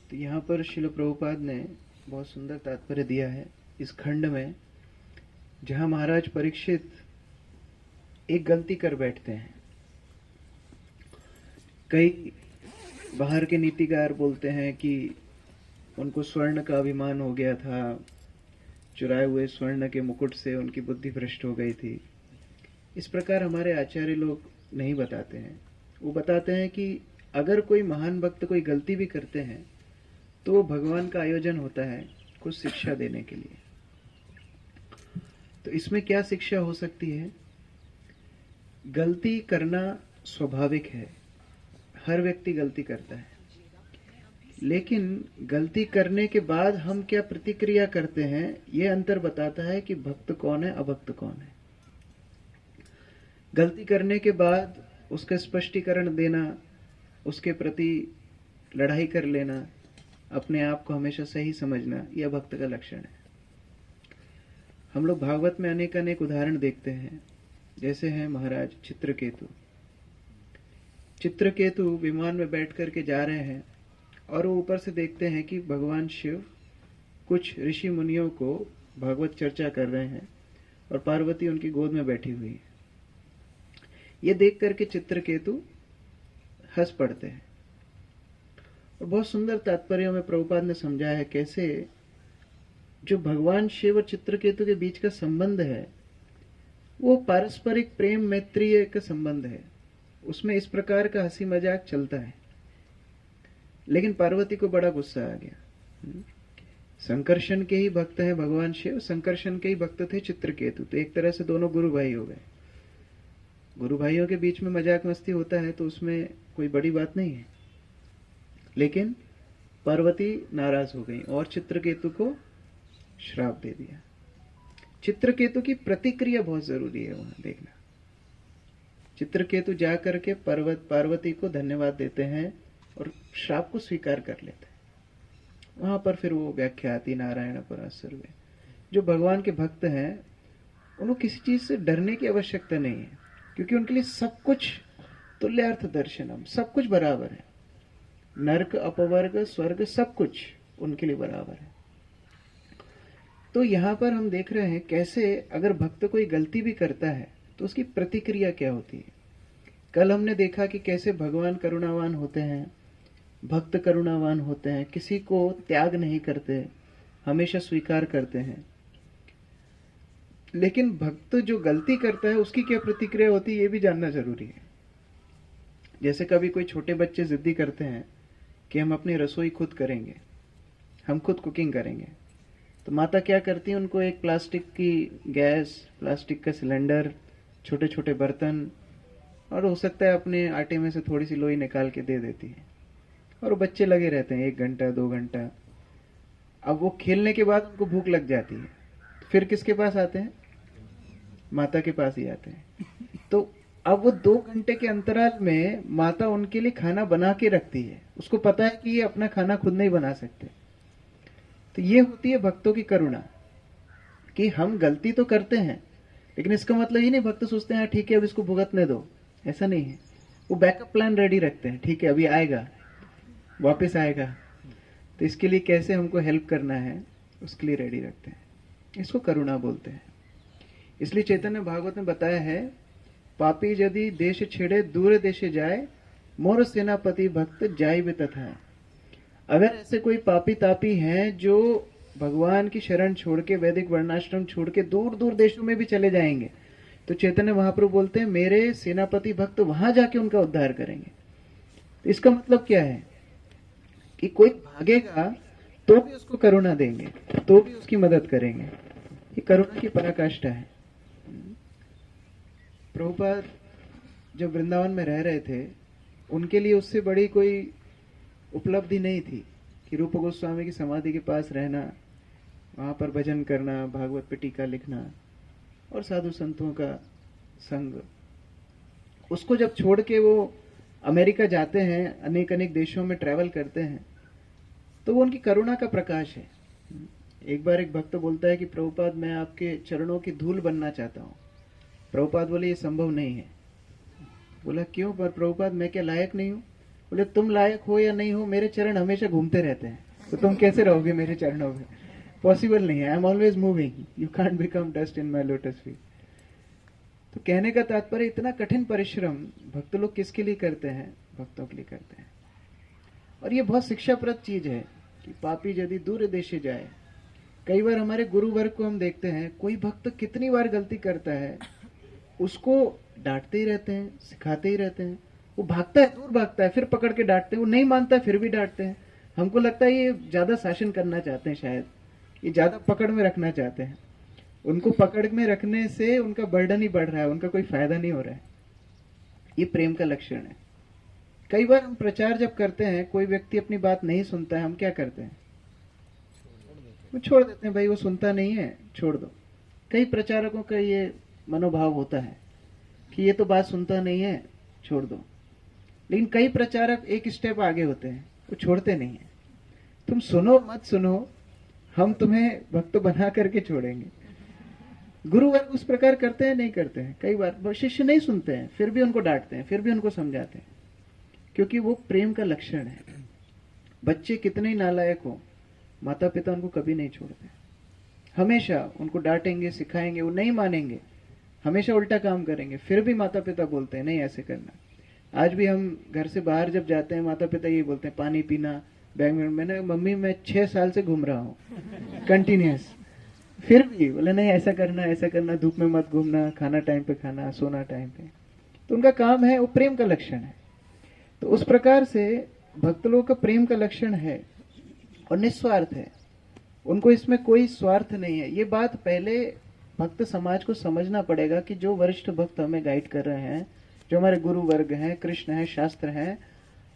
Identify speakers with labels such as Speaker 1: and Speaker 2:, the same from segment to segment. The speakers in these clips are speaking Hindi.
Speaker 1: तो यहाँ पर श्रील प्रभुपाद ने बहुत सुंदर तात्पर्य दिया है इस खंड में, जहाँ महाराज परीक्षित एक गलती कर बैठते हैं। कई बाहर के नीतिकार बोलते हैं कि उनको स्वर्ण का अभिमान हो गया था, चुराए हुए स्वर्ण के मुकुट से उनकी बुद्धि भ्रष्ट हो गई थी। इस प्रकार हमारे आचार्य लोग नहीं बताते हैं। वो बताते हैं कि अगर कोई महान भक्त कोई गलती भी करते हैं तो वो भगवान का आयोजन होता है कुछ शिक्षा देने के लिए। तो इसमें क्या शिक्षा हो सकती है? गलती करना स्वाभाविक है, हर व्यक्ति गलती करता है, लेकिन गलती करने के बाद हम क्या प्रतिक्रिया करते हैं यह अंतर बताता है कि भक्त कौन है, अभक्त कौन है। गलती करने के बाद उसका स्पष्टीकरण देना, उसके प्रति लड़ाई कर लेना, अपने आप को हमेशा सही समझना, यह भक्त का लक्षण है। हम लोग भागवत में अनेक अनेक उदाहरण देखते हैं, जैसे हैं महाराज चित्रकेतु। चित्रकेतु विमान में बैठ करके जा रहे हैं और वो ऊपर से देखते हैं कि भगवान शिव कुछ ऋषि मुनियों को भागवत चर्चा कर रहे हैं और पार्वती उनकी गोद में बैठी हुई है। ये देख करके चित्रकेतु हंस पड़ते हैं। और बहुत सुंदर तात्पर्यों में प्रभुपाद ने समझाया है कैसे जो भगवान शिव और चित्रकेतु के बीच का संबंध है वो पारस्परिक प्रेम मैत्रीय का संबंध है। उसमें इस प्रकार का हंसी मजाक चलता है, लेकिन पार्वती को बड़ा गुस्सा आ गया। संकर्षण के ही भक्त हैं भगवान शिव, संकर्षण के ही भक्त थे चित्रकेतु। तो एक तरह से दोनों गुरु भाई हो गए। गुरु भाइयों के बीच में मजाक मस्ती होता है तो उसमें कोई बड़ी बात नहीं है, लेकिन पार्वती नाराज हो गई और चित्रकेतु को श्राप दे दिया। चित्रकेतु की प्रतिक्रिया बहुत जरूरी है वहां देखना। चित्रकेतु जाकर के पार्वती को धन्यवाद देते हैं और श्राप को स्वीकार कर लेते हैं। वहां पर फिर वो व्याख्या आती, नारायण परा सर्वे। जो भगवान के भक्त हैं उनको किसी चीज से डरने की आवश्यकता नहीं है, क्योंकि उनके लिए सब कुछ तुल्यार्थ दर्शनम, सब कुछ बराबर है। नरक, अपवर्ग, स्वर्ग, सब कुछ उनके लिए बराबर है। तो यहां पर हम देख रहे हैं कैसे अगर भक्त कोई गलती भी करता है तो उसकी प्रतिक्रिया क्या होती है। कल हमने देखा कि कैसे भगवान करुणावान होते हैं, भक्त करुणावान होते हैं, किसी को त्याग नहीं करते, हमेशा स्वीकार करते हैं। लेकिन भक्त जो गलती करता है उसकी क्या प्रतिक्रिया होती है ये भी जानना जरूरी है। जैसे कभी कोई छोटे बच्चे जिद्दी करते हैं कि हम अपनी रसोई खुद करेंगे, हम खुद कुकिंग करेंगे, तो माता क्या करती है, उनको एक प्लास्टिक की गैस, प्लास्टिक का सिलेंडर, छोटे छोटे बर्तन और हो सकता है अपने आटे में से थोड़ी सी लोई निकाल के दे देती है। और बच्चे लगे रहते हैं 1 घंटा 2 घंटा। अब वो खेलने के बाद उनको भूख लग जाती है, तो फिर किसके पास आते हैं? माता के पास ही आते हैं। तो अब वो 2 घंटे के अंतराल में माता उनके लिए खाना बना के रखती है। उसको पता है कि ये अपना खाना खुद नहीं बना सकते। तो ये होती है भक्तों की करुणा कि हम गलती तो करते हैं, लेकिन इसका मतलब ये नहीं भक्त सोचते हैं ठीक है अब इसको भुगतने दो, ऐसा नहीं है। वो बैकअप प्लान रेडी रखते हैं, ठीक है अभी आएगा, वापस आएगा, तो इसके लिए कैसे हमको हेल्प करना है उसके लिए रेडी रखते हैं। इसको करुणा बोलते हैं। इसलिए चैतन्य भागवत में बताया है, पापी यदि देश छेड़े दूर देशे जाए, मोर सेनापति भक्त जाय भी तथा। अगर ऐसे कोई पापी तापी हैं जो भगवान की शरण छोड़ के, वैदिक वर्णाश्रम छोड़ के दूर दूर देशों में भी चले जाएंगे, तो चैतन्य महाप्रभु बोलते हैं मेरे सेनापति भक्त वहां जाके उनका उद्धार करेंगे। तो इसका मतलब क्या है कि कोई भागेगा तो भी उसको करुणा देंगे, तो भी उसकी मदद करेंगे। ये करुणा की पराकाष्ठा है। प्रभुपाद जब वृंदावन में रह रहे थे, उनके लिए उससे बड़ी कोई उपलब्धि नहीं थी कि रूप गोस्वामी की समाधि के पास रहना, वहां पर भजन करना, भागवत पे टीका लिखना और साधु संतों का संग। उसको जब छोड़ के वो अमेरिका जाते हैं, अनेक अनेक देशों में ट्रैवल करते हैं, तो वो उनकी करुणा का प्रकाश है। एक बार एक भक्त बोलता है कि प्रभुपाद मैं आपके चरणों की धूल बनना चाहता हूँ। प्रभुपाद बोले ये संभव नहीं है। बोला क्यों? पर प्रभुपाद मैं क्या लायक नहीं हूँ? बोले तुम लायक हो या नहीं हो, मेरे चरण हमेशा घूमते रहते हैं, तो तुम कैसे रहोगे मेरे चरणों में? पॉसिबल नहीं है। I am always moving, you can't become dust in my lotus feet. तो कहने का तात्पर्य, इतना कठिन परिश्रम भक्त लोग किसके लिए करते हैं? भक्तों के लिए करते हैं। और ये बहुत शिक्षाप्रद चीज है कि पापी यदि दूर देशे जाए। कई बार हमारे गुरु वर्ग को हम देखते हैं, कोई भक्त कितनी बार गलती करता है, उसको डांटते ही रहते हैं, सिखाते ही रहते हैं। वो भागता है, दूर भागता है, फिर पकड़ के डांटते हैं। वो नहीं मानता है, फिर भी डांटते हैं। हमको लगता है ये ज्यादा शासन करना चाहते हैं, शायद ये ज्यादा पकड़ में रखना चाहते हैं। उनको पकड़ में रखने से उनका बर्डन ही बढ़ रहा है, उनका कोई फायदा नहीं हो रहा है। ये प्रेम का लक्षण है। कई बार हम प्रचार जब करते हैं, कोई व्यक्ति अपनी बात नहीं सुनता है, हम क्या करते हैं? वो छोड़ देते हैं, भाई वो सुनता नहीं है, छोड़ दो। कई प्रचारकों का ये मनोभाव होता है कि ये तो बात सुनता नहीं है, छोड़ दो। लेकिन कई प्रचारक एक स्टेप आगे होते हैं, वो छोड़ते नहीं है। तुम सुनो मत सुनो, हम तुम्हें भक्त बना करके छोड़ेंगे। गुरुवर्ग उस प्रकार करते हैं, नहीं करते हैं? कई बार शिष्य नहीं सुनते हैं, फिर भी उनको डांटते हैं, फिर भी उनको समझाते हैं, क्योंकि वो प्रेम का लक्षण है। बच्चे कितने ही नालायक हो, माता पिता उनको कभी नहीं छोड़ते। हमेशा उनको डांटेंगे, सिखाएंगे, वो नहीं मानेंगे, हमेशा उल्टा काम करेंगे, फिर भी माता पिता बोलते हैं नहीं ऐसे करना। आज भी हम घर से बाहर जब जाते हैं, माता पिता यही बोलते हैं, पानी पीना, बैग में। मैंने, मम्मी मैं 6 साल से घूम रहा हूँ कंटिन्यूस, फिर भी बोले नहीं ऐसा करना, ऐसा करना, धूप में मत घूमना, खाना टाइम पे खाना, सोना टाइम पे। तो उनका काम है, वो प्रेम का लक्षण है। तो उस प्रकार से भक्त लोगों का प्रेम का लक्षण है और निस्वार्थ है। उनको इसमें कोई स्वार्थ नहीं है। ये बात पहले भक्त समाज को समझना पड़ेगा कि जो वरिष्ठ भक्त हमें गाइड कर रहे हैं, जो हमारे गुरु वर्ग हैं, कृष्ण है, शास्त्र हैं,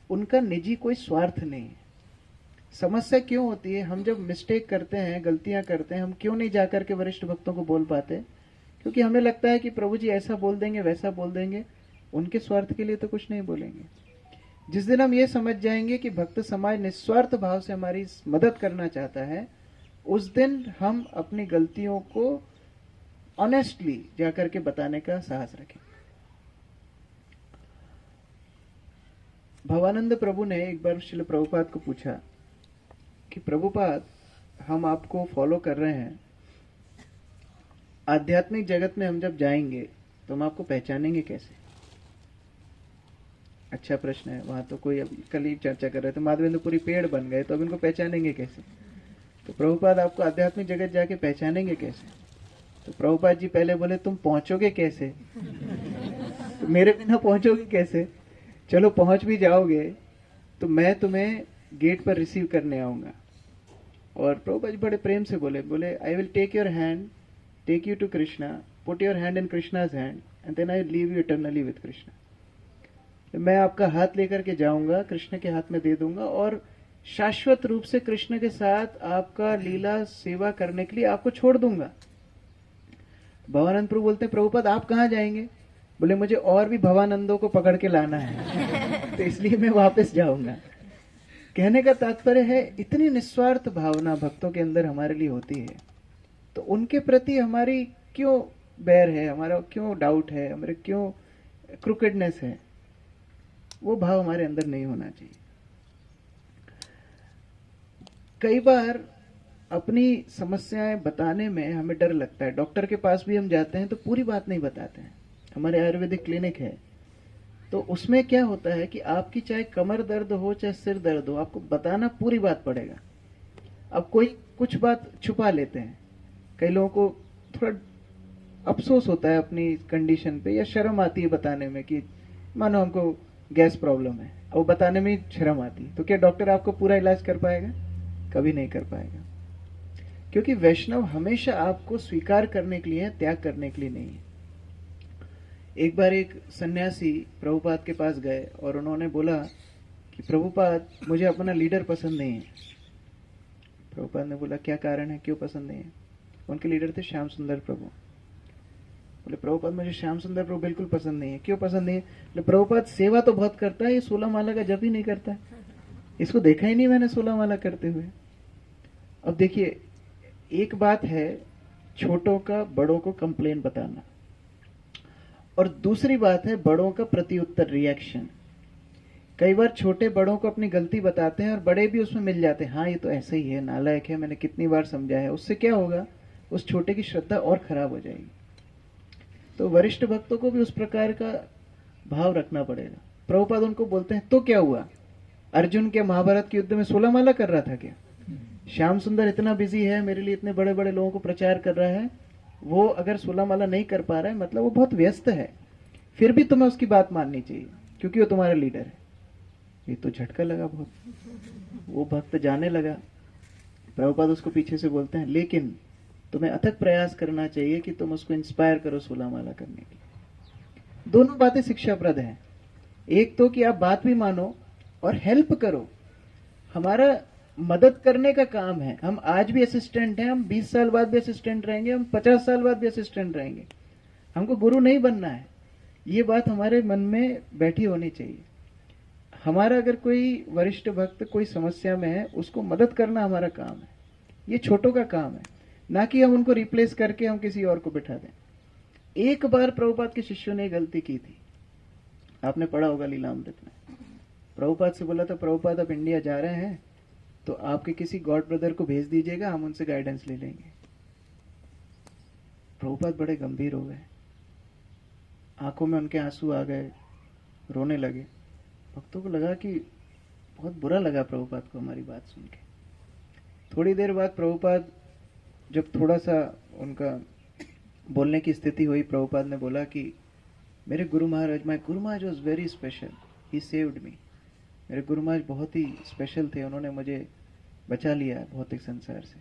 Speaker 1: उनका निजी कोई स्वार्थ नहीं है। समस्या क्यों होती है? हम जब मिस्टेक करते हैं, गलतियां करते हैं, हम क्यों नहीं जाकर के वरिष्ठ भक्तों को बोल पाते? क्योंकि हमें लगता है कि प्रभु जी ऐसा बोल देंगे, वैसा बोल देंगे, उनके स्वार्थ के लिए तो कुछ नहीं बोलेंगे। जिस दिन हम ये समझ जाएंगे कि भक्त समाज निस्वार्थ भाव से हमारी मदद करना चाहता है, उस दिन हम अपनी गलतियों को ऑनेस्टली जाकर के बताने का साहस रखें। भवानंद प्रभु ने एक बार श्रील प्रभुपाद को पूछा कि प्रभुपाद, हम आपको फॉलो कर रहे हैं, आध्यात्मिक जगत में हम जब जाएंगे तो हम आपको पहचानेंगे कैसे? अच्छा प्रश्न है। वहां तो कोई, अभी कल ही चर्चा कर रहे थे, माधवेंद्रपुरी पेड़ बन गए, तो अब इनको पहचानेंगे कैसे? तो प्रभुपाद आपको आध्यात्मिक जगत जाके पहचानेंगे कैसे? तो प्रभुपाद जी पहले बोले, तुम पहुंचोगे कैसे? तो मेरे बिना पहुंचोगे कैसे? चलो पहुंच भी जाओगे तो मैं तुम्हें गेट पर रिसीव करने आऊंगा। और प्रभुपाद जी बड़े प्रेम से बोले, I will take your hand, take you to Krishna, put your hand in Krishna's hand, and then I leave you eternally with Krishna. मैं आपका हाथ लेकर के जाऊंगा, कृष्ण के हाथ में दे दूंगा, और शाश्वत रूप से कृष्ण के साथ आपका लीला सेवा करने के लिए आपको छोड़ दूंगा। भवानंद प्रभु बोलते हैं, प्रभुपाद आप कहाँ जाएंगे? बोले, मुझे और भी भवानंदों को पकड़ के लाना है तो इसलिए मैं वापस जाऊंगा। कहने का तात्पर्य है, इतनी निस्वार्थ भावना भक्तों के अंदर हमारे लिए होती है, तो उनके प्रति हमारी क्यों बैर है, हमारा क्यों डाउट है, हमारे क्यों क्रुकेडनेस है? वो भाव हमारे अंदर नहीं होना चाहिए। कई बार अपनी समस्याएं बताने में हमें डर लगता है। डॉक्टर के पास भी हम जाते हैं तो पूरी बात नहीं बताते हैं। हमारे आयुर्वेदिक क्लिनिक है, तो उसमें क्या होता है कि आपकी चाहे कमर दर्द हो, चाहे सिर दर्द हो, आपको बताना पूरी बात पड़ेगा। अब कोई कुछ बात छुपा लेते हैं, कई लोगों को थोड़ा अफसोस होता है अपनी कंडीशन पे, या शर्म आती है बताने में कि मानो हमको गैस प्रॉब्लम है, और बताने में शर्म आती है, तो क्या डॉक्टर आपको पूरा इलाज कर पाएगा? कभी नहीं कर पाएगा। क्योंकि वैष्णव हमेशा आपको स्वीकार करने के लिए है, त्याग करने के लिए नहीं है। एक बार एक सन्यासी प्रभुपाद के पास गए और उन्होंने बोला कि प्रभुपाद, मुझे अपना लीडर पसंद नहीं है। प्रभुपाद ने बोला, क्या कारण है, क्यों पसंद नहीं है? उनके लीडर थे श्याम सुंदर प्रभु। बोले, प्रभुपाद मुझे श्याम सुंदर प्रभु बिल्कुल पसंद नहीं है। क्यों पसंद नहीं है? बोले, प्रभुपाद सेवा तो बहुत करता है, ये 16 माला का जप ही नहीं करता है, इसको देखा ही नहीं मैंने 16 माला करते हुए। अब देखिए, एक बात है छोटों का बड़ों को कंप्लेन बताना, और दूसरी बात है बड़ों का प्रत्युत्तर, रिएक्शन। कई बार छोटे बड़ों को अपनी गलती बताते हैं और बड़े भी उसमें मिल जाते हैं, हाँ ये तो ऐसा ही है, नालायक है, मैंने कितनी बार समझा है। उससे क्या होगा, उस छोटे की श्रद्धा और खराब हो जाएगी। तो वरिष्ठ भक्तों को भी उस प्रकार का भाव रखना पड़ेगा। प्रभुपाद उनको बोलते हैं, तो क्या हुआ, अर्जुन के महाभारत के युद्ध में 16 माला कर रहा था क्या? श्याम सुंदर इतना बिजी है, मेरे लिए इतने बड़े बड़े लोगों को प्रचार कर रहा है, वो अगर 16 माला नहीं कर पा रहा है मतलब वो बहुत व्यस्त है, फिर भी तुम्हें उसकी बात माननी चाहिए क्योंकि वो तुम्हारा लीडर है। ये तो झटका लगा बहुत, वो भक्त जाने लगा। प्रभुपाद उसको पीछे से बोलते हैं, लेकिन तुम्हें अथक प्रयास करना चाहिए कि तुम उसको इंस्पायर करो 16 माला करने की। दोनों बातें शिक्षाप्रद हैं। एक तो कि आप बात भी मानो और हेल्प करो। हमारा मदद करने का काम है। हम आज भी असिस्टेंट हैं, हम 20 साल बाद भी असिस्टेंट रहेंगे, हम 50 साल बाद भी असिस्टेंट रहेंगे। हमको गुरु नहीं बनना है, ये बात हमारे मन में बैठी होनी चाहिए। हमारा अगर कोई वरिष्ठ भक्त कोई समस्या में है, उसको मदद करना हमारा काम है। ये छोटों का काम है, ना कि हम उनको रिप्लेस करके हम किसी और को बिठा दें। एक बार प्रभुपाद के शिष्यों ने गलती की थी, आपने पढ़ा होगा लीलामृत में। प्रभुपाद से बोला था, प्रभुपाद आप इंडिया जा रहे हैं तो आपके किसी गॉड ब्रदर को भेज दीजिएगा, हम उनसे गाइडेंस ले लेंगे। प्रभुपाद बड़े गंभीर हो गए, आंखों में उनके आंसू आ गए, रोने लगे। भक्तों को लगा कि बहुत बुरा लगा प्रभुपाद को हमारी बात सुन के। थोड़ी देर बाद प्रभुपाद जब थोड़ा सा उनका बोलने की स्थिति हुई, प्रभुपाद ने बोला कि मेरे गुरु महाराज, my guru maharaj was very special, he saved me. मेरे गुरु महाराज बहुत ही स्पेशल थे, उन्होंने मुझे बचा लिया भौतिक संसार से।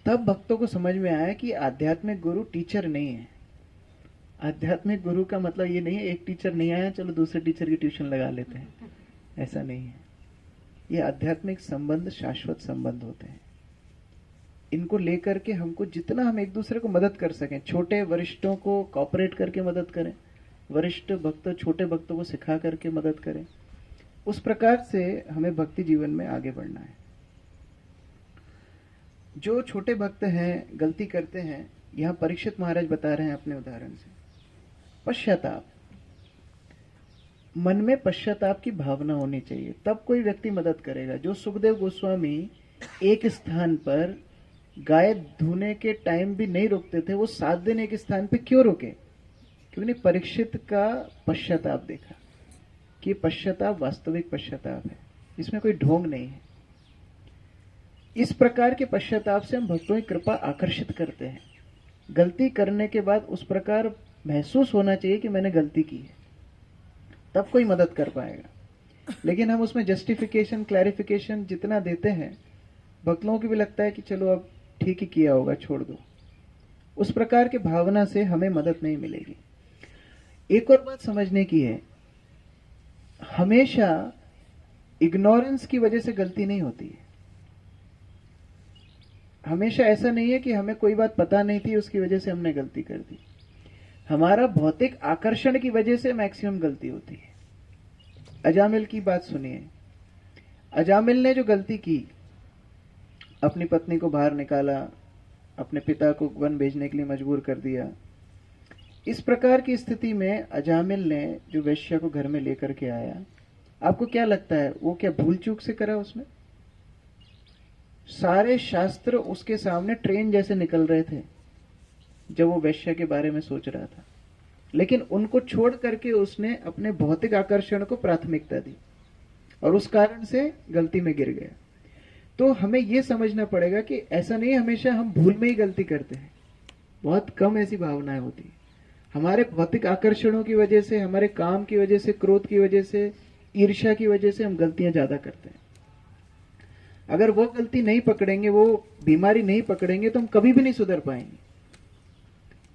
Speaker 1: तब भक्तों को समझ में आया कि आध्यात्मिक गुरु टीचर नहीं है। आध्यात्मिक गुरु का मतलब ये नहीं है एक टीचर नहीं आया चलो दूसरे टीचर की ट्यूशन लगा लेते हैं, ऐसा नहीं है। ये आध्यात्मिक संबंध शाश्वत संबंध होते हैं। इनको लेकर के हमको जितना हम एक दूसरे को मदद कर सकें, छोटे वरिष्ठों को कॉपरेट करके मदद करें, वरिष्ठ भक्त छोटे भक्तों को सिखा करके मदद करें, उस प्रकार से हमें भक्ति जीवन में आगे बढ़ना है। जो छोटे भक्त हैं गलती करते हैं, यहां परीक्षित महाराज बता रहे हैं अपने उदाहरण से। पश्चाताप, मन में पश्चाताप की भावना होनी चाहिए, तब कोई व्यक्ति मदद करेगा। जो सुखदेव गोस्वामी एक स्थान पर गाय धोने के टाइम भी नहीं रुकते थे, वो 7 दिन एक स्थान पे क्यों रुके? क्योंकि परीक्षित का पश्चाताप देखा कि पश्चाताप वास्तविक पश्चाताप है, इसमें कोई ढोंग नहीं है। इस प्रकार के पश्चाताप से हम भक्तों की कृपा आकर्षित करते हैं। गलती करने के बाद उस प्रकार महसूस होना चाहिए कि मैंने गलती की है, तब कोई मदद कर पाएगा। लेकिन हम उसमें जस्टिफिकेशन क्लैरिफिकेशन जितना देते हैं, भक्तों को भी लगता है कि चलो अब ठीक ही किया होगा, छोड़ दो। उस प्रकार के भावना से हमें मदद नहीं मिलेगी। एक और बात समझने की है, हमेशा इग्नोरेंस की वजह से गलती नहीं होती है। हमेशा ऐसा नहीं है कि हमें कोई बात पता नहीं थी उसकी वजह से हमने गलती कर दी। हमारा भौतिक आकर्षण की वजह से मैक्सिमम गलती होती है। अजामिल की बात सुनिए। अजामिल ने जो गलती की, अपनी पत्नी को बाहर निकाला, अपने पिता को वन भेजने के लिए मजबूर कर दिया। इस प्रकार की स्थिति में अजामिल ने जो वैश्य को घर में लेकर के आया, आपको क्या लगता है वो क्या भूल चूक से करा? उसमें सारे शास्त्र उसके सामने ट्रेन जैसे निकल रहे थे जब वो वैश्य के बारे में सोच रहा था, लेकिन उनको छोड़ करके उसने अपने भौतिक आकर्षण को प्राथमिकता दी और उस कारण से गलती में गिर गया। तो हमें यह समझना पड़ेगा कि ऐसा नहीं हमेशा हम भूल में ही गलती करते हैं, बहुत कम ऐसी भावनाएं होती है। हमारे भौतिक आकर्षणों की वजह से, हमारे काम की वजह से, क्रोध की वजह से, ईर्ष्या की वजह से हम गलतियां ज्यादा करते हैं। अगर वो गलती नहीं पकड़ेंगे, वो बीमारी नहीं पकड़ेंगे, तो हम कभी भी नहीं सुधर पाएंगे।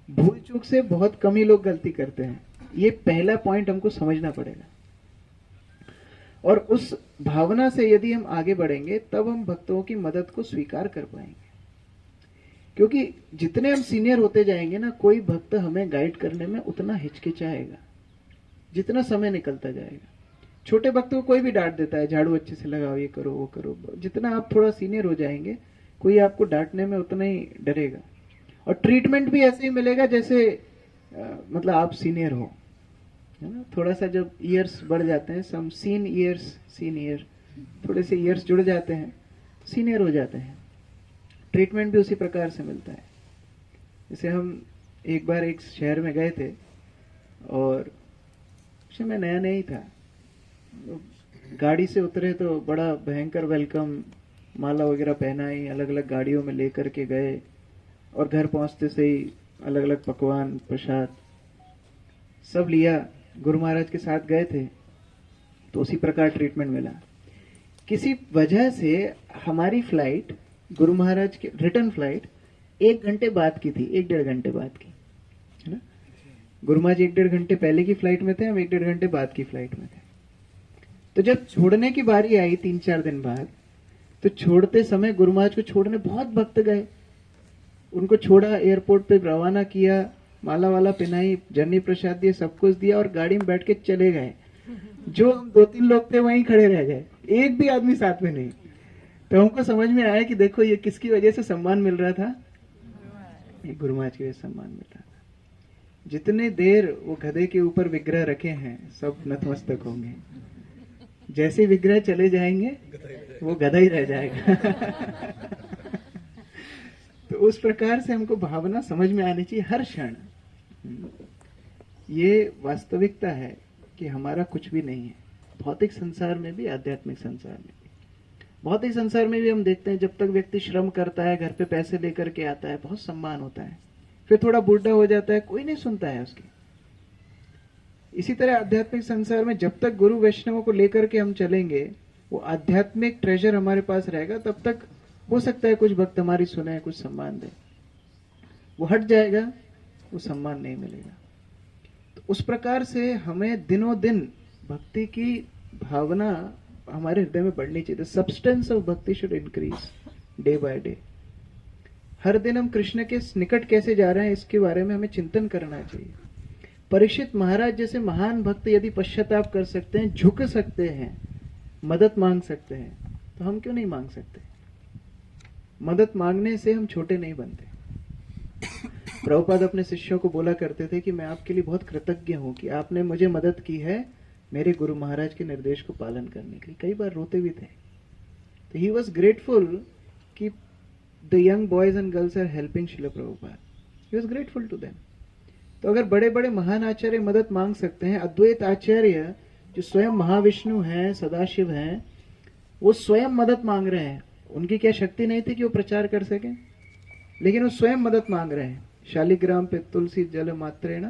Speaker 1: भूल चूक से बहुत कम ही लोग गलती करते हैं, ये पहला पॉइंट हमको समझना पड़ेगा। और उस भावना से यदि हम आगे बढ़ेंगे तब हम भक्तों की मदद को स्वीकार कर पाएंगे। क्योंकि जितने हम सीनियर होते जाएंगे ना, कोई भक्त हमें गाइड करने में उतना हिचकिचाएगा जितना समय निकलता जाएगा। छोटे भक्त को कोई भी डांट देता है, झाड़ू अच्छे से लगाओ, ये करो वो करो। जितना आप थोड़ा सीनियर हो जाएंगे, कोई आपको डांटने में उतना ही डरेगा, और ट्रीटमेंट भी ऐसे ही मिलेगा जैसे मतलब आप सीनियर हो। है ना, थोड़ा सा जब ईयर्स बढ़ जाते हैं, सम सीनियर थोड़े से ईयर्स जुड़ जाते हैं, सीनियर हो जाते हैं। ट्रीटमेंट भी उसी प्रकार से मिलता है। जैसे हम एक बार एक शहर में गए थे और मैं नया नया ही था, गाड़ी से उतरे तो बड़ा भयंकर वेलकम, माला वगैरह पहनाई, अलग अलग गाड़ियों में लेकर के गए और घर पहुंचते से ही अलग अलग पकवान प्रसाद सब लिया। गुरु महाराज के साथ गए थे तो उसी प्रकार ट्रीटमेंट मिला। किसी वजह से हमारी फ्लाइट, गुरु महाराज की रिटर्न फ्लाइट 1 घंटे बाद की थी, 1-1.5 घंटे बाद की, है ना। गुरु महाराज 1-1.5 घंटे पहले की फ्लाइट में थे, हम 1-1.5 घंटे बाद की फ्लाइट में थे। तो जब छोड़ने की बारी आई 3-4 दिन बाद, तो छोड़ते समय गुरु महाराज को छोड़ने बहुत भक्त गए। उनको छोड़ा, एयरपोर्ट पे रवाना किया, माला वाला पहनाई, जर्नी प्रसाद दिए, सब कुछ दिया और गाड़ी में बैठ के चले गए। जो हम 2-3 लोग थे वहीं खड़े रह गए, एक भी आदमी साथ में नहीं। तो हमको समझ में आया कि देखो ये किसकी वजह से सम्मान मिल रहा था, ये गुरु महाराज की वजह से सम्मान मिल रहा था। जितने देर वो गधे के ऊपर विग्रह रखे हैं सब नतमस्तक होंगे, जैसे विग्रह चले जाएंगे वो गधा ही रह जाएगा। तो उस प्रकार से हमको भावना समझ में आनी चाहिए हर क्षण। ये वास्तविकता है कि हमारा कुछ भी नहीं है, भौतिक संसार में भी, आध्यात्मिक संसार में भी। भौतिक संसार में भी हम देखते हैं जब तक व्यक्ति श्रम करता है, घर पे पैसे लेकर के आता है, बहुत सम्मान होता है। फिर थोड़ा बूढ़ा हो जाता है, कोई नहीं सुनता है उसकी। इसी तरह आध्यात्मिक संसार में जब तक गुरु वैष्णवों को लेकर के हम चलेंगे, वो आध्यात्मिक ट्रेजर हमारे पास रहेगा, तब तक हो सकता है कुछ भक्त हमारी सुने, कुछ सम्मान दे। वो हट जाएगा, वो सम्मान नहीं मिलेगा। तो उस प्रकार से हमें दिनों दिन भक्ति की भावना हमारे हृदय में बढ़नी चाहिए। The substance of bhakti should increase day by day. हर दिन हम कृष्ण के निकट कैसे जा रहे हैं, इसके बारे में हमें चिंतन करना चाहिए। परीक्षित महाराज जैसे महान भक्त यदि पश्चाताप कर सकते हैं, झुक सकते हैं, मदद मांग सकते हैं, तो हम क्यों नहीं मांग सकते। मदद मांगने से हम छोटे नहीं बनते। प्रभुपाद अपने शिष्यों को बोला करते थे कि मैं आपके लिए बहुत कृतज्ञ हूं कि आपने मुझे मदद की है मेरे गुरु महाराज के निर्देश को पालन करने के लिए। कई बार रोते भी थे। तो ही वॉज ग्रेटफुल कि the young boys and girls are helping Srila Prabhupada. He was grateful to them. तो अगर बड़े बड़े महान आचार्य मदद मांग सकते हैं, अद्वैत आचार्य जो स्वयं महाविष्णु हैं, सदाशिव हैं, वो स्वयं मदद मांग रहे हैं। उनकी क्या शक्ति नहीं थी कि वो प्रचार कर सके, लेकिन वो स्वयं मदद मांग रहे हैं। शालिग्राम पे तुलसी जल मात्रेण,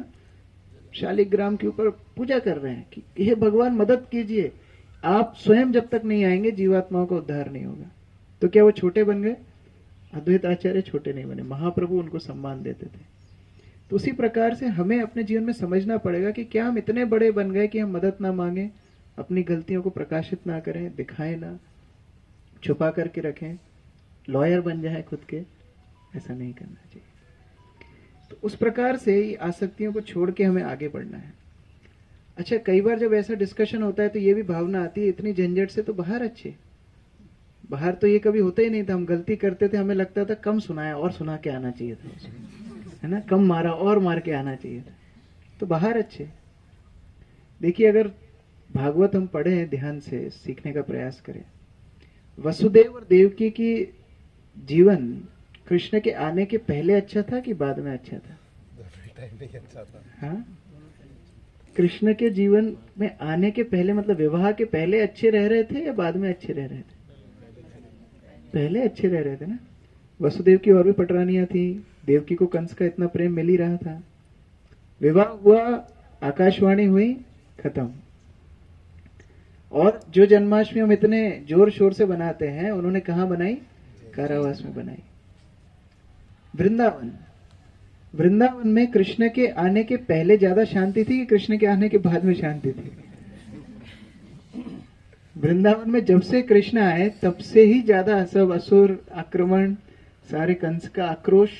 Speaker 1: शालिग्राम के ऊपर पूजा कर रहे हैं कि हे भगवान मदद कीजिए। आप स्वयं जब तक नहीं आएंगे जीवात्माओं का उद्धार नहीं होगा। तो क्या वो छोटे बन गए? अद्वैत आचार्य छोटे नहीं बने, महाप्रभु उनको सम्मान देते थे। तो उसी प्रकार से हमें अपने जीवन में समझना पड़ेगा कि क्या हम इतने बड़े बन गए कि हम मदद ना मांगे, अपनी गलतियों को प्रकाशित ना करें, दिखाएं ना, छुपा करके रखें, लॉयर बन जाए खुद के। ऐसा नहीं करना चाहिए। तो उस प्रकार से आसक्तियों को छोड़ के हमें आगे बढ़ना है। अच्छा, कई बार जब ऐसा डिस्कशन होता है तो ये भी भावना आती है इतनी झंझट से तो बाहर अच्छे। बाहर तो ये कभी होता ही नहीं था। हम गलती करते थे, हमें लगता था कम सुनाया और सुना के आना चाहिए था उसमें, है ना, कम मारा और मार के आना चाहिए था। तो बाहर अच्छे। देखिए, अगर भागवत हम पढ़े ध्यान से, सीखने का प्रयास करें, वसुदेव और देवकी की जीवन कृष्ण के आने के पहले अच्छा था कि बाद में अच्छा था? हाँ, कृष्ण के जीवन में आने के पहले, मतलब विवाह के पहले अच्छे रह रहे थे या बाद में अच्छे रह रहे थे? पहले अच्छे रह रहे थे ना। वसुदेव की और भी पटरानियां थी, देवकी को कंस का इतना प्रेम मिल ही रहा था। विवाह हुआ, आकाशवाणी हुई, खत्म। और जो जन्माष्टमी हम इतने जोर शोर से बनाते हैं, उन्होंने कहां बनाई? कारावास में बनाई। वृंदावन में कृष्ण के आने के पहले ज्यादा शांति थी कि कृष्ण के आने के बाद में शांति थी? वृंदावन में जब से कृष्ण आए तब से ही ज्यादा सब असुर आक्रमण, सारे कंस का आक्रोश,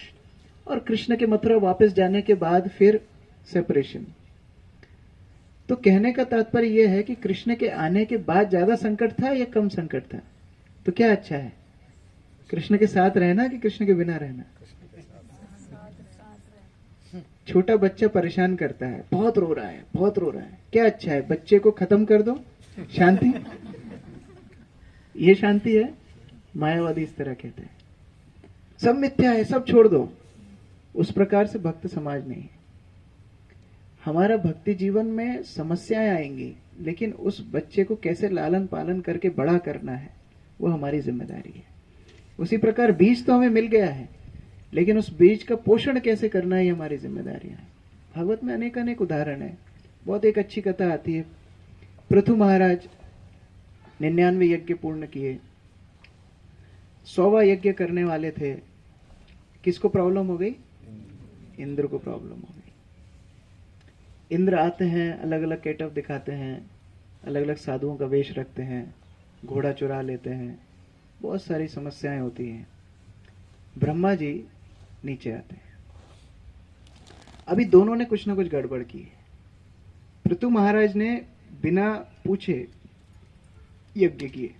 Speaker 1: और कृष्ण के मथुरा वापस जाने के बाद फिर सेपरेशन। तो कहने का तात्पर्य यह है कि कृष्ण के आने के बाद ज्यादा संकट था या कम संकट था? तो क्या अच्छा है, कृष्ण के साथ रहना कि कृष्ण के बिना रहना? छोटा बच्चा परेशान करता है, बहुत रो रहा है, बहुत रो रहा है, क्या अच्छा है, बच्चे को खत्म कर दो, शांति। ये शांति है? मायावादी इस तरह कहते हैं, सब मिथ्या है, सब छोड़ दो। उस प्रकार से भक्त समाज नहीं है। हमारा भक्ति जीवन में समस्याएं आएंगी, लेकिन उस बच्चे को कैसे लालन पालन करके बड़ा करना है, वो हमारी जिम्मेदारी है। उसी प्रकार बीज तो हमें मिल गया है, लेकिन उस बीज का पोषण कैसे करना है, ये हमारी जिम्मेदारियां हैं। भागवत में अनेक अनेक उदाहरण है। बहुत एक अच्छी कथा आती है। पृथु महाराज 99 यज्ञ पूर्ण किए, 100वां यज्ञ करने वाले थे। किसको प्रॉब्लम हो गई? इंद्र को प्रॉब्लम हो गई। इंद्र आते हैं, अलग अलग गेटअप दिखाते हैं, अलग अलग साधुओं का वेश रखते हैं, घोड़ा चुरा लेते हैं, बहुत सारी समस्याएं होती हैं। ब्रह्मा जी नीचे आते हैं। अभी दोनों ने कुछ ना कुछ गड़बड़ की है। पृथु महाराज ने बिना पूछे यज्ञ किए,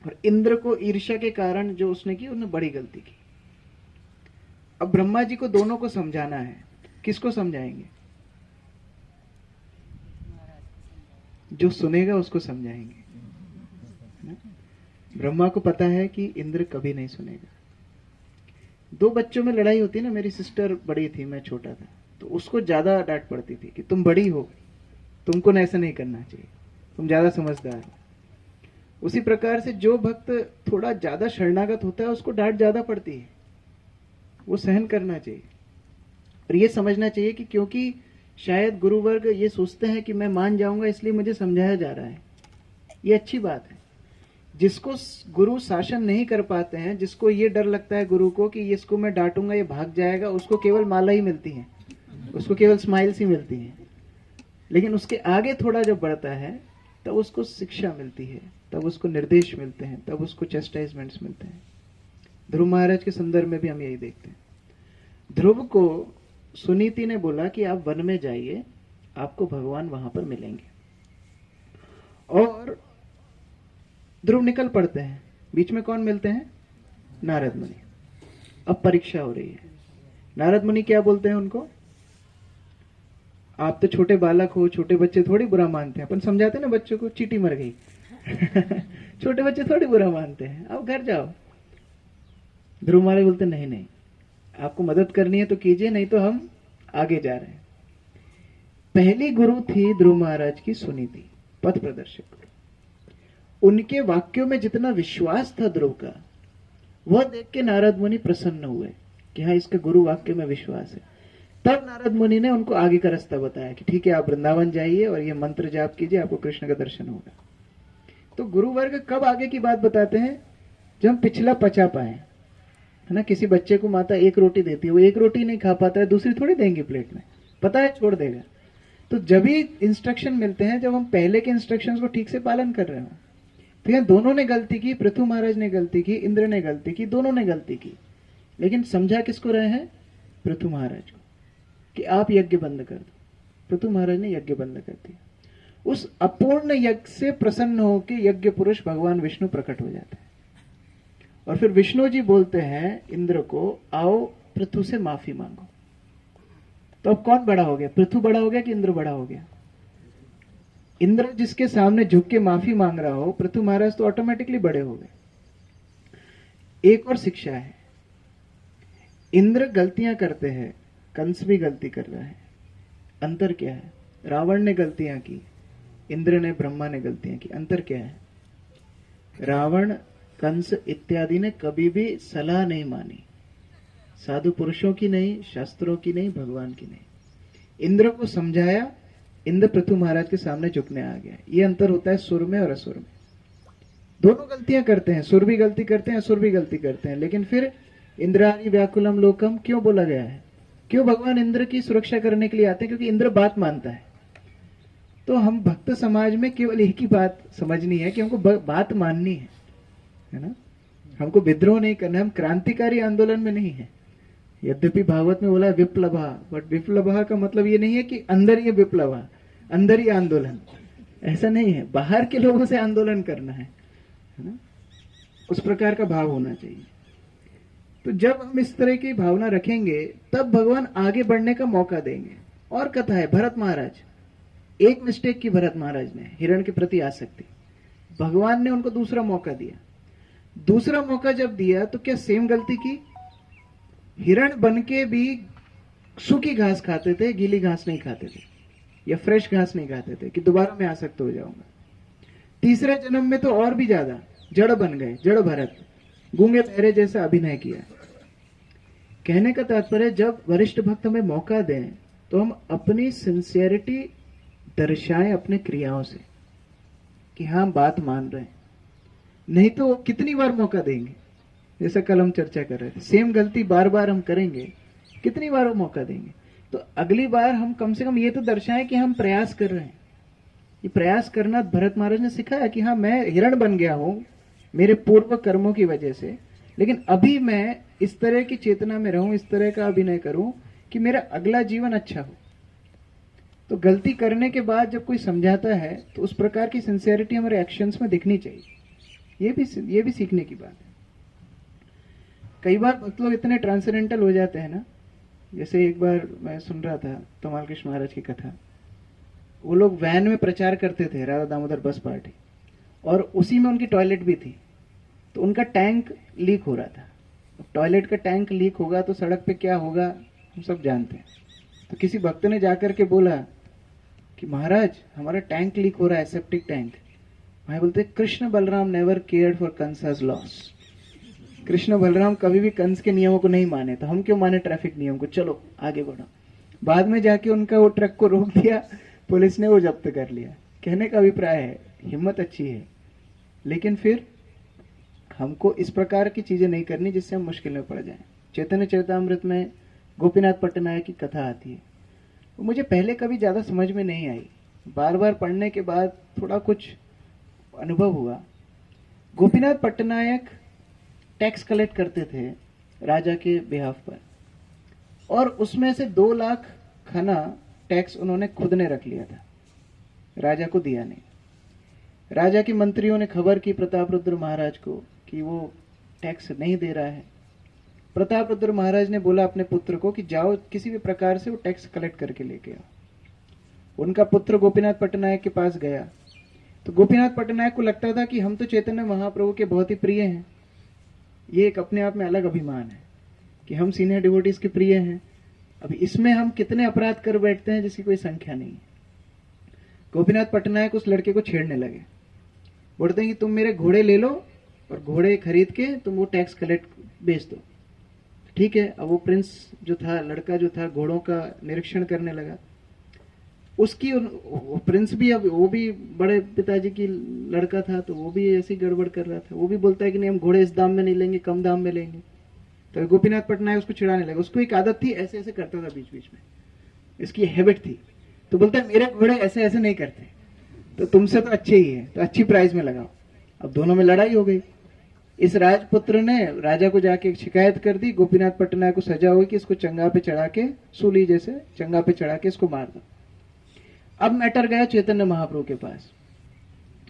Speaker 1: और इंद्र को ईर्ष्या के कारण जो उसने की, उसने बड़ी गलती की। अब ब्रह्मा जी को दोनों को समझाना है। किसको समझाएंगे? जो सुनेगा उसको समझाएंगे। ब्रह्मा को पता है कि इंद्र कभी नहीं सुनेगा। दो बच्चों में लड़ाई होती है ना। मेरी सिस्टर बड़ी थी, मैं छोटा था, तो उसको ज्यादा डांट पड़ती थी कि तुम बड़ी हो, तुमको ऐसा नहीं करना चाहिए, तुम ज्यादा समझदार हो। उसी प्रकार से जो भक्त थोड़ा ज्यादा शरणागत होता है, उसको डांट ज्यादा पड़ती है, वो सहन करना चाहिए। और ये समझना चाहिए कि क्योंकि शायद गुरुवर्ग ये सोचते हैं कि मैं मान जाऊंगा, इसलिए मुझे समझाया जा रहा है। ये अच्छी बात है। जिसको गुरु शासन नहीं कर पाते हैं, जिसको ये डर लगता है गुरु को कि इसको मैं डांटूंगा ये भाग जाएगा, उसको केवल माला ही मिलती है, उसको केवल स्माइल्स ही मिलती है। लेकिन उसके आगे थोड़ा जब बढ़ता है, तब उसको शिक्षा मिलती है, तब उसको निर्देश मिलते हैं, तब उसको चेस्टाइजमेंट्स मिलते हैं। ध्रुव महाराज के संदर्भ में भी हम यही देखते हैं। ध्रुव को सुनीति ने बोला कि आप वन में जाइए, आपको भगवान वहां पर मिलेंगे। और ध्रुव निकल पड़ते हैं। बीच में कौन मिलते हैं? नारद मुनि। अब परीक्षा हो रही है। नारद मुनि क्या बोलते हैं उनको? आप तो छोटे बालक हो, छोटे बच्चे थोड़ी बुरा मानते हैं। अपन समझाते हैं ना बच्चों को, चींटी मर गई। छोटे बच्चे थोड़ी बुरा मानते हैं, आप घर जाओ। ध्रुव महाराज बोलते नहीं नहीं, आपको मदद करनी है तो कीजिए, नहीं तो हम आगे जा रहे हैं। पहली गुरु थी ध्रुव महाराज की सुनीति, पथ प्रदर्शक। उनके वाक्यों में जितना विश्वास था ध्रुव का, वह देख के नारद मुनि प्रसन्न हुए कि हाँ, इसके गुरु वाक्य में विश्वास है। तब नारद मुनि ने उनको आगे का रास्ता बताया कि ठीक है, आप वृंदावन जाइए और ये मंत्र जाप कीजिए, आपको कृष्ण का दर्शन होगा। तो गुरु वर्ग कब आगे की बात बताते हैं? जब हम पिछला पचा पाए, है ना। किसी बच्चे को माता एक रोटी देती है, वो एक रोटी नहीं खा पाता है, दूसरी थोड़ी देंगे प्लेट में, पता है छोड़ देगा। तो जब ही इंस्ट्रक्शन मिलते हैं, जब हम पहले के इंस्ट्रक्शंस को ठीक से पालन कर रहे हो। तो यहाँ दोनों ने गलती की, पृथु महाराज ने गलती की, इंद्र ने गलती की, दोनों ने गलती की। लेकिन समझा किसको रहे हैं? पृथु महाराज को, कि आप यज्ञ बंद कर दो। पृथु महाराज ने यज्ञ बंद कर दिया। उस अपूर्ण यज्ञ से प्रसन्न होकर यज्ञ पुरुष भगवान विष्णु प्रकट हो जाते हैं। और फिर विष्णु जी बोलते हैं इंद्र को, आओ पृथु से माफी मांगो। तो अब कौन बड़ा हो गया? पृथु बड़ा हो गया कि इंद्र बड़ा हो गया? इंद्र जिसके सामने झुक के माफी मांग रहा हो, पृथु महाराज तो ऑटोमेटिकली बड़े हो गए। एक और शिक्षा है, इंद्र गलतियां करते हैं, कंस भी गलती कर रहा है। अंतर क्या है? रावण ने गलतियां की, इंद्र ने, ब्रह्मा ने गलतियां की। अंतर क्या है? रावण, कंस इत्यादि ने कभी भी सलाह नहीं मानी, साधु पुरुषों की नहीं, शास्त्रों की नहीं, भगवान की नहीं। इंद्र को समझाया, इंद्र पृथु महाराज के सामने झुकने आ गया। ये अंतर होता है सुर में और असुर में। दोनों गलतियां करते हैं, सुर भी गलती करते हैं, असुर भी गलती करते हैं। लेकिन फिर इंद्राणी व्याकुलम लोकम क्यों बोला गया है? क्यों भगवान इंद्र की सुरक्षा करने के लिए आते हैं? क्योंकि इंद्र बात मानता है। तो हम भक्त समाज में केवल एक ही बात समझनी है कि हमको बात माननी है ना। हमको विद्रोह नहीं करना है, हम क्रांतिकारी आंदोलन में नहीं है। यद्यपि भागवत में बोला विप्लवा, बट विप्लवा का मतलब ये नहीं है कि अंदर ये विप्लवा, अंदर ही आंदोलन, ऐसा नहीं है। बाहर के लोगों से आंदोलन करना है ना। उस प्रकार का भाव होना चाहिए। तो जब हम इस तरह की भावना रखेंगे तब भगवान आगे बढ़ने का मौका देंगे। और कथा है, भरत महाराज, एक मिस्टेक की भरत महाराज ने, हिरण के प्रति आसक्ति, भगवान ने उनको दूसरा मौका दिया। दूसरा मौका जब दिया तो क्या सेम गलती की? हिरण बनके भी सूखी घास खाते थे, गीली घास नहीं खाते थे, या फ्रेश घास नहीं खाते थे कि दोबारा मैं आसक्त हो जाऊंगा। तीसरे जन्म में तो और भी ज्यादा जड़ बन गए, जड़ भरत, गूंगे बहरे जैसा अभिनय किया। कहने का तात्पर्य, जब वरिष्ठ भक्त हमें मौका दें तो हम अपनी सिंसियरिटी दर्शाएं अपने क्रियाओं से कि हाँ बात मान रहे हैं। नहीं तो कितनी बार मौका देंगे? जैसा कल हम चर्चा कर रहे थे, सेम गलती बार बार हम करेंगे, कितनी बार वो मौका देंगे? तो अगली बार हम कम से कम ये तो दर्शाएं कि हम प्रयास कर रहे हैं। ये प्रयास करना भरत महाराज ने सिखाया कि हाँ मैं हिरण बन गया हूं मेरे पूर्व कर्मों की वजह से, लेकिन अभी मैं इस तरह की चेतना में रहूं, इस तरह का अभिनय करूं कि मेरा अगला जीवन अच्छा हो। तो गलती करने के बाद जब कोई समझाता है तो उस प्रकार की सिंसियरिटी हमारे एक्शंस में दिखनी चाहिए। ये भी सीखने की बात है। कई बार भक्त लोग इतने ट्रांसेंडेंटल हो जाते हैं ना, जैसे एक बार मैं सुन रहा था तमाल कृष्ण महाराज की कथा। वो लोग वैन में प्रचार करते थे, राधा दामोदर बस पार्टी, और उसी में उनकी टॉयलेट भी थी। तो उनका टैंक लीक हो रहा था। टॉयलेट का टैंक लीक होगा तो सड़क पे क्या होगा हम सब जानते हैं। तो किसी भक्त ने जाकर के बोला कि महाराज हमारा टैंक लीक हो रहा है, सेप्टिक टैंक। भाई बोलते, Krishna Balram never cared for Kansa's loss. Krishna Balram कभी भी कंस के नियमों को नहीं माने, तो हम क्यों माने ट्रैफिक नियम को, चलो आगे बढ़ो। बाद में जाके उनका वो ट्रक को रोक दिया, पुलिस ने वो जब्त कर लिया। कहने का अभिप्राय है, हिम्मत अच्छी है, लेकिन फिर हमको इस प्रकार की चीजें नहीं करनी जिससे हम मुश्किल में पड़ जाएं। चैतन्य चरितामृत में गोपीनाथ पट्टनायक की कथा आती है। वो मुझे पहले कभी ज्यादा समझ में नहीं आई, बार बार पढ़ने के बाद थोड़ा कुछ अनुभव हुआ। गोपीनाथ पट्टनायक टैक्स कलेक्ट करते थे राजा के बिहाफ पर, और उसमें से 2 लाख खाना टैक्स उन्होंने खुद ने रख लिया था, राजा को दिया नहीं। राजा के मंत्रियों ने खबर की प्रतापरुद्र महाराज को कि वो टैक्स नहीं दे रहा है। प्रतापरुद्र महाराज ने बोला अपने पुत्र को कि जाओ किसी भी प्रकार से वो टैक्स कलेक्ट करके लेके आओ। उनका पुत्र गोपीनाथ पट्टनायक के पास गया। तो गोपीनाथ पट्टनायक को लगता था कि हम तो चैतन्य महाप्रभु के बहुत ही प्रिय हैं। ये एक अपने आप में अलग अभिमान है कि हम सीनियर डिवोटीज के प्रिय हैं। अभी इसमें हम कितने अपराध कर बैठते हैं जिसकी कोई संख्या नहीं है। गोपीनाथ पट्टनायक उस लड़के को छेड़ने लगे, बोलते हैं कि तुम मेरे घोड़े ले लो और घोड़े खरीद के तुम वो टैक्स कलेक्ट बेच दो। ठीक है। अब वो प्रिंस जो था, लड़का जो था, घोड़ों का निरीक्षण करने लगा। उसकी प्रिंस भी, अब वो भी बड़े पिताजी की लड़का था, तो वो भी ऐसी गड़बड़ कर रहा था। वो भी बोलता है कि नहीं हम घोड़े इस दाम में नहीं लेंगे, कम दाम में लेंगे। तो गोपीनाथ पट्टनायक उसको चिढ़ाने लगा। उसको एक आदत थी, ऐसे ऐसे करता था बीच बीच में, इसकी हैबिट थी। तो बोलता है मेरे घोड़े ऐसे ऐसे नहीं करते, तो तुमसे तो अच्छे ही है, तो अच्छी प्राइस में लगाओ। अब दोनों में लड़ाई हो गई। इस राजपुत्र ने राजा को जाके शिकायत कर दी। गोपीनाथ पट्टनायक को सजा हुई कि इसको चंगा पे चढ़ा के, सूली जैसे चंगा पे चढ़ा के इसको मार दो। अब मैटर गया चैतन्य महाप्रभु के पास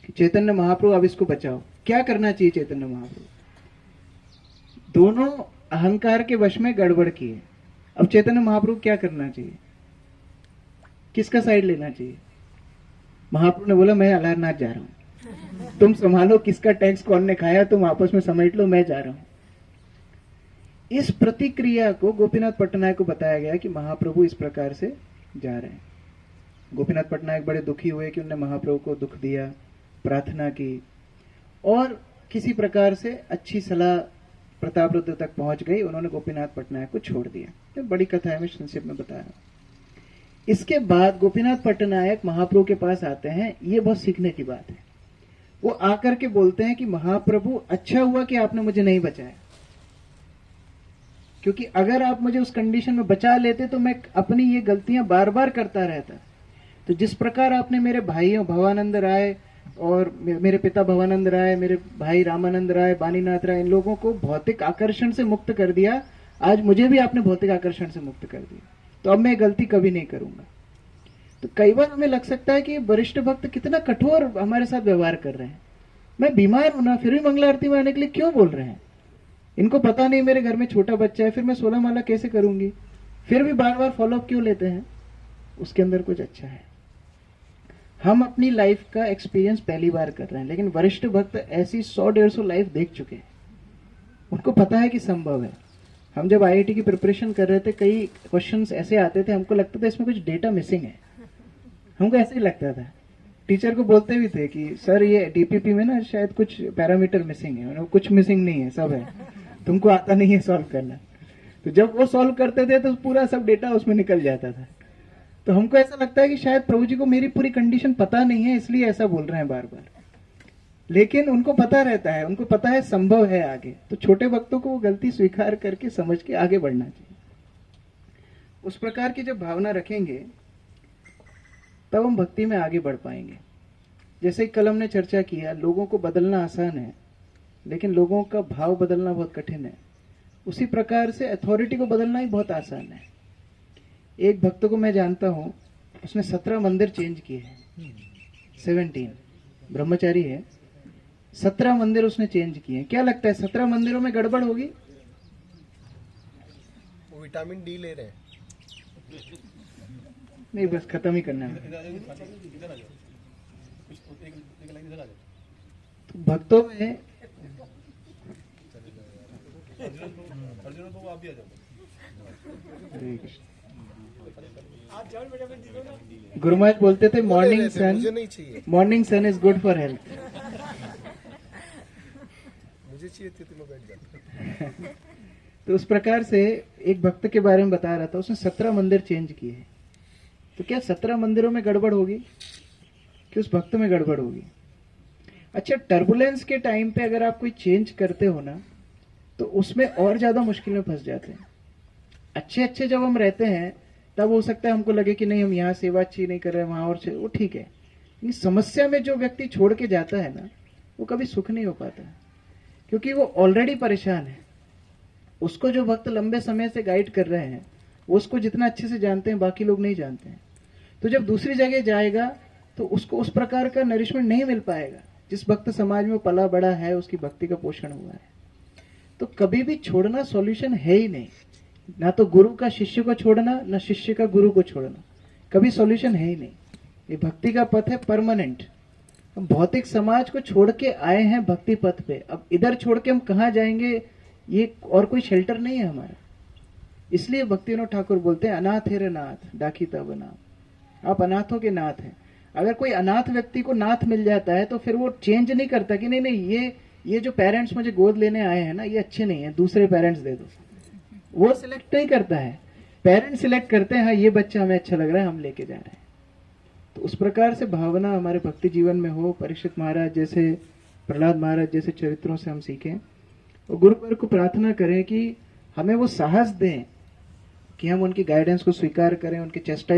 Speaker 1: कि चैतन्य महाप्रभु अब इसको बचाओ। क्या करना चाहिए चैतन्य महाप्रभु? दोनों अहंकार के वश में गड़बड़ की है। अब चैतन्य महाप्रभु क्या करना चाहिए? किसका साइड लेना चाहिए? महाप्रभु ने बोला मैं अलारनाथ जा रहा हूं, तुम संभालो किसका टैक्स कौन ने खाया, तुम आपस में समेट लो, मैं जा रहा हूं। इस प्रतिक्रिया को गोपीनाथ पट्टनायक को बताया गया कि महाप्रभु इस प्रकार से जा रहे हैं। गोपीनाथ पट्टनायक बड़े दुखी हुए कि उन्होंने महाप्रभु को दुख दिया, प्रार्थना की, और किसी प्रकार से अच्छी सलाह प्रतापरुद्र तक पहुंच गई। उन्होंने गोपीनाथ पट्टनायक को छोड़ दिया। तो बड़ी कथा है, मैं संक्षेप में बताया। इसके बाद गोपीनाथ पट्टनायक महाप्रभु के पास आते हैं। ये बहुत सीखने की बात है। वो आकर के बोलते हैं कि महाप्रभु अच्छा हुआ कि आपने मुझे नहीं बचाया, क्योंकि अगर आप मुझे उस कंडीशन में बचा लेते तो मैं अपनी ये गलतियां बार बार करता रहता। तो जिस प्रकार आपने मेरे भाइयों भवानंद राय और मेरे पिता भवानंद राय, मेरे भाई रामानंद राय, बानीनाथ राय, इन लोगों को भौतिक आकर्षण से मुक्त कर दिया, आज मुझे भी आपने भौतिक आकर्षण से मुक्त कर दिया। तो अब मैं गलती कभी नहीं करूंगा। तो कई बार हमें लग सकता है कि वरिष्ठ भक्त कितना कठोर हमारे साथ व्यवहार कर रहे हैं। मैं बीमार हूं ना, फिर भी मंगला आरती में आने के लिए क्यों बोल रहे हैं? इनको पता नहीं मेरे घर में छोटा बच्चा है, फिर मैं 16 माला कैसे करूंगी, फिर भी बार बार फॉलोअप क्यों लेते हैं? उसके अंदर कुछ अच्छा है। हम अपनी लाइफ का एक्सपीरियंस पहली बार कर रहे हैं, लेकिन वरिष्ठ भक्त ऐसी 100-150 लाइफ देख चुके हैं, उनको पता है कि संभव है। हम जब आईआईटी की प्रिपरेशन कर रहे थे, कई क्वेश्चंस ऐसे आते थे, हमको लगता था इसमें कुछ डेटा मिसिंग है, हमको ऐसे ही लगता था। टीचर को बोलते भी थे कि सर ये डीपीपी में ना शायद कुछ पैरामीटर मिसिंग है। कुछ मिसिंग नहीं है, सब है, तुमको आता नहीं है सॉल्व करना। तो जब वो सॉल्व करते थे तो पूरा सब डेटा उसमें निकल जाता था। तो हमको ऐसा लगता है कि शायद प्रभु जी को मेरी पूरी कंडीशन पता नहीं है, इसलिए ऐसा बोल रहे हैं बार बार। लेकिन उनको पता रहता है, उनको पता है संभव है आगे। तो छोटे भक्तों को वो गलती स्वीकार करके समझ के आगे बढ़ना चाहिए। उस प्रकार की जब भावना रखेंगे तब हम भक्ति में आगे बढ़ पाएंगे। जैसे कलम ने चर्चा किया, लोगों को बदलना आसान है, लेकिन लोगों का भाव बदलना बहुत कठिन है। उसी प्रकार से अथॉरिटी को बदलना ही बहुत आसान है। एक भक्त को मैं जानता हूं, उसने 17 मंदिर चेंज किए हैं। 17 ब्रह्मचारी है, 17 मंदिर उसने चेंज किए हैं। क्या लगता है 17 मंदिरों में गड़बड़ होगी?
Speaker 2: वो विटामिन डी ले रहे हैं।
Speaker 1: नहीं, बस खत्म ही करना है। तो भक्तों में गुरु महाराज बोलते थे morning sun is good for health.
Speaker 2: मुझे चाहिए थी तो मैं बैठ जाता।
Speaker 1: तो उस प्रकार से एक भक्त के बारे में बता रहा था, उसने 17 मंदिर चेंज किए हैं। तो क्या 17 मंदिरों में गड़बड़ होगी कि उस भक्त में गड़बड़ होगी? अच्छा, टर्बुलेंस के टाइम पे अगर आप कोई चेंज करते हो ना, तो उसमें और ज्यादा मुश्किल में फंस जाते हैं। अच्छे अच्छे जब हम रहते हैं तब हो सकता है हमको लगे कि नहीं, हम यहाँ सेवा अच्छी नहीं कर रहे, वहां और वो ठीक है। लेकिन समस्या में जो व्यक्ति छोड़ के जाता है ना, वो कभी सुख नहीं हो पाता, क्योंकि वो ऑलरेडी परेशान है। उसको जो भक्त लंबे समय से गाइड कर रहे हैं, वो उसको जितना अच्छे से जानते हैं, बाकी लोग नहीं जानते हैं। तो जब दूसरी जगह जाएगा तो उसको उस प्रकार का नरिशमेंट नहीं मिल पाएगा जिस भक्त समाज में पला बड़ा है, उसकी भक्ति का पोषण हुआ है। तो कभी भी छोड़ना सॉल्यूशन है ही नहीं। ना तो गुरु का शिष्य को छोड़ना, ना शिष्य का गुरु को छोड़ना, कभी सॉल्यूशन है ही नहीं। ये भक्ति का पथ है परमानेंट। हम भौतिक समाज को छोड़ के आए हैं भक्ति पथ पे, अब इधर छोड़ के हम कहाँ जाएंगे? ये और कोई शेल्टर नहीं है हमारा। इसलिए भक्तिविनोद ठाकुर बोलते हैं, अनाथ है रे नाथ डाकी तब नाम। आप अनाथों के नाथ हैं। अगर कोई अनाथ व्यक्ति को नाथ मिल जाता है तो फिर वो चेंज नहीं करता कि नहीं नहीं, ये जो पेरेंट्स मुझे गोद लेने आए हैं ना, ये अच्छे नहीं है, दूसरे पेरेंट्स दे दो। वो सिलेक्ट नहीं करता है, पेरेंट्स सिलेक्ट करते हैं, हाँ ये बच्चा हमें अच्छा लग रहा है, हम लेके जा रहे हैं। तो उस प्रकार से भावना हमारे भक्ति जीवन में हो। परीक्षित महाराज जैसे, प्रहलाद महाराज जैसे चरित्रों से हम सीखें, और गुरुवर को प्रार्थना करें कि हमें वो साहस दें कि हम उनकी गाइडेंस को स्वीकार करें, उनके चेष्टा